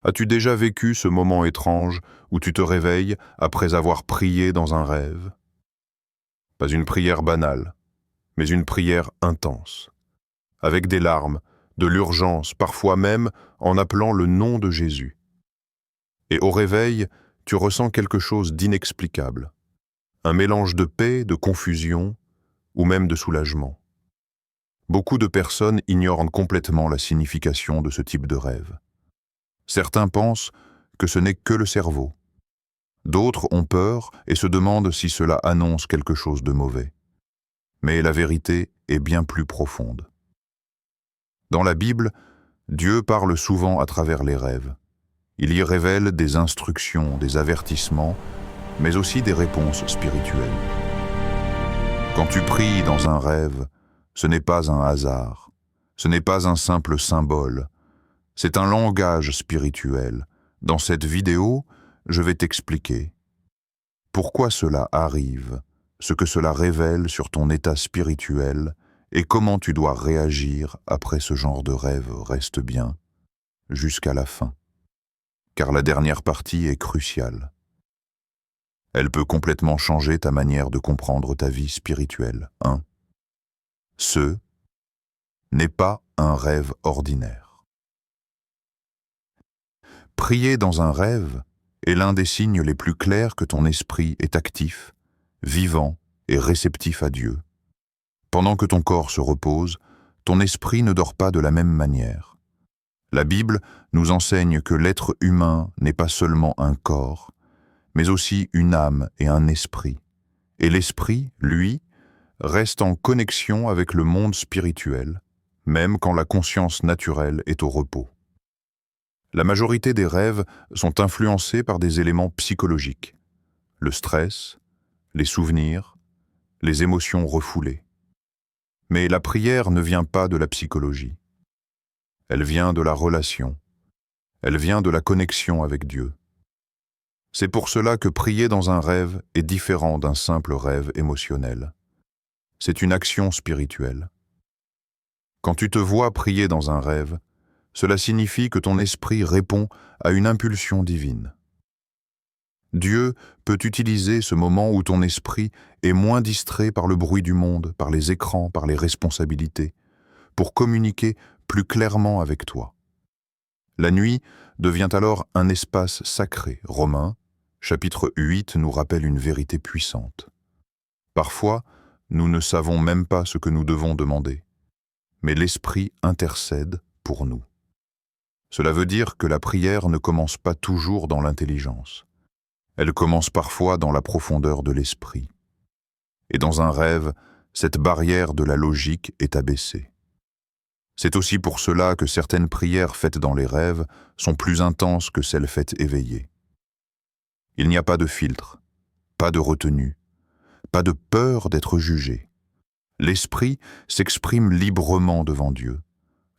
As-tu déjà vécu ce moment étrange où tu te réveilles après avoir prié dans un rêve? Pas une prière banale, mais une prière intense, avec des larmes, de l'urgence, parfois même en appelant le nom de Jésus. Et au réveil, tu ressens quelque chose d'inexplicable, un mélange de paix, de confusion ou même de soulagement. Beaucoup de personnes ignorent complètement la signification de ce type de rêve. Certains pensent que ce n'est que le cerveau. D'autres ont peur et se demandent si cela annonce quelque chose de mauvais. Mais la vérité est bien plus profonde. Dans la Bible, Dieu parle souvent à travers les rêves. Il y révèle des instructions, des avertissements, mais aussi des réponses spirituelles. Quand tu pries dans un rêve, ce n'est pas un hasard, ce n'est pas un simple symbole, c'est un langage spirituel. Dans cette vidéo, je vais t'expliquer pourquoi cela arrive, ce que cela révèle sur ton état spirituel et comment tu dois réagir après ce genre de rêve. Reste bien jusqu'à la fin, car la dernière partie est cruciale. Elle peut complètement changer ta manière de comprendre ta vie spirituelle. 1. Ce n'est pas un rêve ordinaire. Prier dans un rêve est l'un des signes les plus clairs que ton esprit est actif, vivant et réceptif à Dieu. Pendant que ton corps se repose, ton esprit ne dort pas de la même manière. La Bible nous enseigne que l'être humain n'est pas seulement un corps, mais aussi une âme et un esprit. Et l'esprit, lui, reste en connexion avec le monde spirituel, même quand la conscience naturelle est au repos. La majorité des rêves sont influencés par des éléments psychologiques, le stress, les souvenirs, les émotions refoulées. Mais la prière ne vient pas de la psychologie. Elle vient de la relation. Elle vient de la connexion avec Dieu. C'est pour cela que prier dans un rêve est différent d'un simple rêve émotionnel. C'est une action spirituelle. Quand tu te vois prier dans un rêve, cela signifie que ton esprit répond à une impulsion divine. Dieu peut utiliser ce moment où ton esprit est moins distrait par le bruit du monde, par les écrans, par les responsabilités, pour communiquer plus clairement avec toi. La nuit devient alors un espace sacré. Romains, chapitre 8, nous rappelle une vérité puissante. Parfois, nous ne savons même pas ce que nous devons demander, mais l'Esprit intercède pour nous. Cela veut dire que la prière ne commence pas toujours dans l'intelligence. Elle commence parfois dans la profondeur de l'esprit. Et dans un rêve, cette barrière de la logique est abaissée. C'est aussi pour cela que certaines prières faites dans les rêves sont plus intenses que celles faites éveillées. Il n'y a pas de filtre, pas de retenue, pas de peur d'être jugé. L'esprit s'exprime librement devant Dieu.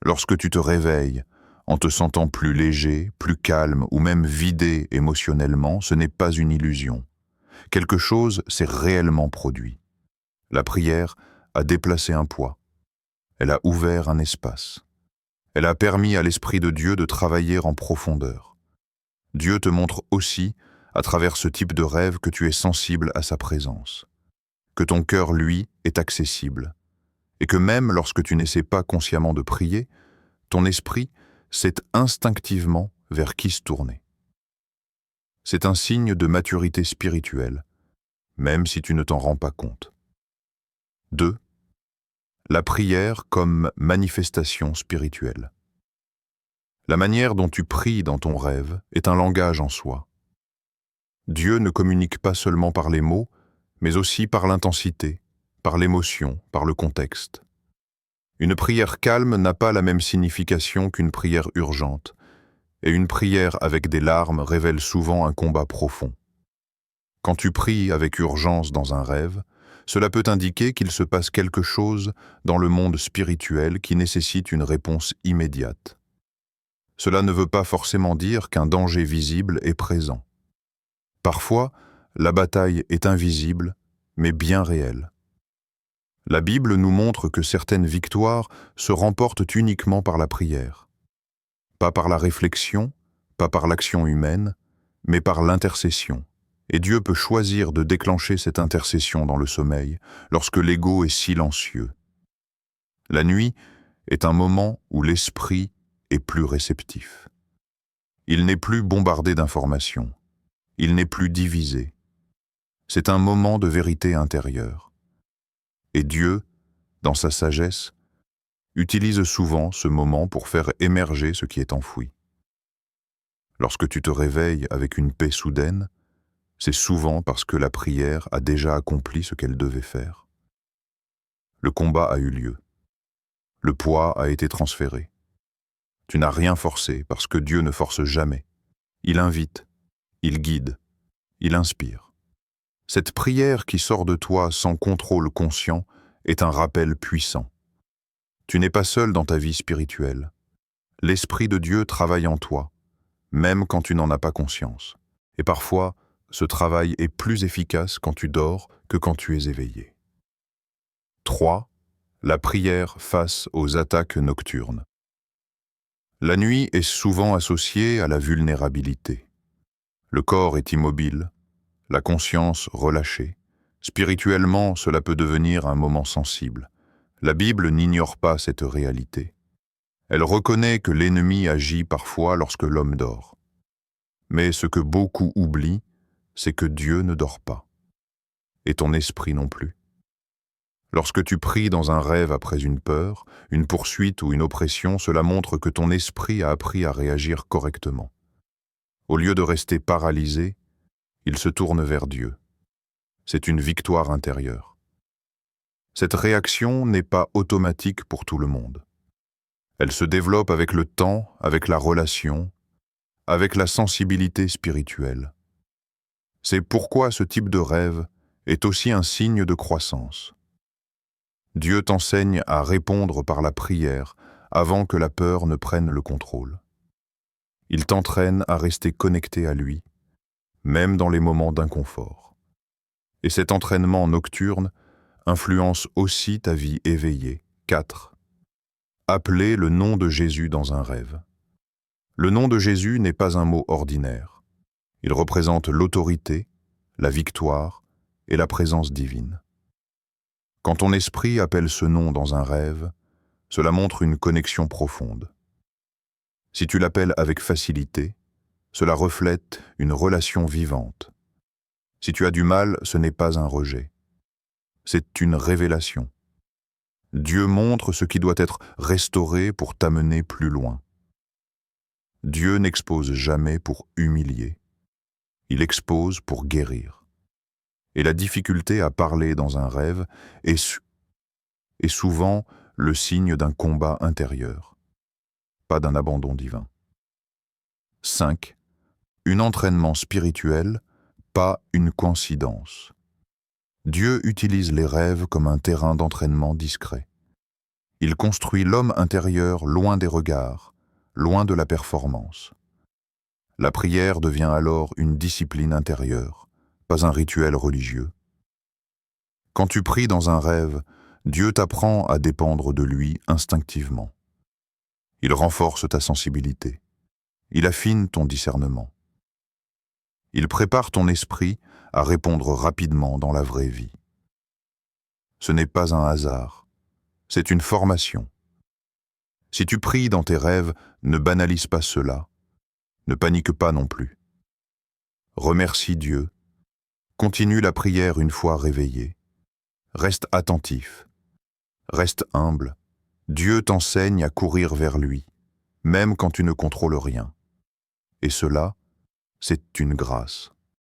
Lorsque tu te réveilles, en te sentant plus léger, plus calme ou même vidé émotionnellement, ce n'est pas une illusion. Quelque chose s'est réellement produit. La prière a déplacé un poids. Elle a ouvert un espace. Elle a permis à l'Esprit de Dieu de travailler en profondeur. Dieu te montre aussi, à travers ce type de rêve, que tu es sensible à sa présence, que ton cœur, lui, est accessible, et que même lorsque tu n'essaies pas consciemment de prier, ton esprit sait instinctivement vers qui se tourner. C'est un signe de maturité spirituelle, même si tu ne t'en rends pas compte. 2. La prière comme manifestation spirituelle. La manière dont tu pries dans ton rêve est un langage en soi. Dieu ne communique pas seulement par les mots, mais aussi par l'intensité, par l'émotion, par le contexte. Une prière calme n'a pas la même signification qu'une prière urgente, et une prière avec des larmes révèle souvent un combat profond. Quand tu pries avec urgence dans un rêve, cela peut indiquer qu'il se passe quelque chose dans le monde spirituel qui nécessite une réponse immédiate. Cela ne veut pas forcément dire qu'un danger visible est présent. Parfois, la bataille est invisible, mais bien réelle. La Bible nous montre que certaines victoires se remportent uniquement par la prière. Pas par la réflexion, pas par l'action humaine, mais par l'intercession. Et Dieu peut choisir de déclencher cette intercession dans le sommeil, lorsque l'ego est silencieux. La nuit est un moment où l'esprit est plus réceptif. Il n'est plus bombardé d'informations. Il n'est plus divisé. C'est un moment de vérité intérieure. Et Dieu, dans sa sagesse, utilise souvent ce moment pour faire émerger ce qui est enfoui. Lorsque tu te réveilles avec une paix soudaine, c'est souvent parce que la prière a déjà accompli ce qu'elle devait faire. Le combat a eu lieu. Le poids a été transféré. Tu n'as rien forcé parce que Dieu ne force jamais. Il invite, il guide, il inspire. Cette prière qui sort de toi sans contrôle conscient est un rappel puissant. Tu n'es pas seul dans ta vie spirituelle. L'Esprit de Dieu travaille en toi, même quand tu n'en as pas conscience. Et parfois, ce travail est plus efficace quand tu dors que quand tu es éveillé. 3. La prière face aux attaques nocturnes. La nuit est souvent associée à la vulnérabilité. Le corps est immobile, la conscience relâchée. Spirituellement, cela peut devenir un moment sensible. La Bible n'ignore pas cette réalité. Elle reconnaît que l'ennemi agit parfois lorsque l'homme dort. Mais ce que beaucoup oublient, c'est que Dieu ne dort pas. Et ton esprit non plus. Lorsque tu pries dans un rêve après une peur, une poursuite ou une oppression, cela montre que ton esprit a appris à réagir correctement. Au lieu de rester paralysé, il se tourne vers Dieu. C'est une victoire intérieure. Cette réaction n'est pas automatique pour tout le monde. Elle se développe avec le temps, avec la relation, avec la sensibilité spirituelle. C'est pourquoi ce type de rêve est aussi un signe de croissance. Dieu t'enseigne à répondre par la prière avant que la peur ne prenne le contrôle. Il t'entraîne à rester connecté à lui, même dans les moments d'inconfort. Et cet entraînement nocturne influence aussi ta vie éveillée. 4. Appeler le nom de Jésus dans un rêve. Le nom de Jésus n'est pas un mot ordinaire. Il représente l'autorité, la victoire et la présence divine. Quand ton esprit appelle ce nom dans un rêve, cela montre une connexion profonde. Si tu l'appelles avec facilité, cela reflète une relation vivante. Si tu as du mal, ce n'est pas un rejet. C'est une révélation. Dieu montre ce qui doit être restauré pour t'amener plus loin. Dieu n'expose jamais pour humilier. Il expose pour guérir. Et la difficulté à parler dans un rêve est souvent le signe d'un combat intérieur, pas d'un abandon divin. 5. Un entraînement spirituel, pas une coïncidence. Dieu utilise les rêves comme un terrain d'entraînement discret. Il construit l'homme intérieur loin des regards, loin de la performance. La prière devient alors une discipline intérieure, pas un rituel religieux. Quand tu pries dans un rêve, Dieu t'apprend à dépendre de lui instinctivement. Il renforce ta sensibilité. Il affine ton discernement. Il prépare ton esprit à répondre rapidement dans la vraie vie. Ce n'est pas un hasard, c'est une formation. Si tu pries dans tes rêves, ne banalise pas cela, ne panique pas non plus. Remercie Dieu, continue la prière une fois réveillé, reste attentif, reste humble. Dieu t'enseigne à courir vers lui, même quand tu ne contrôles rien. Et cela, c'est une grâce.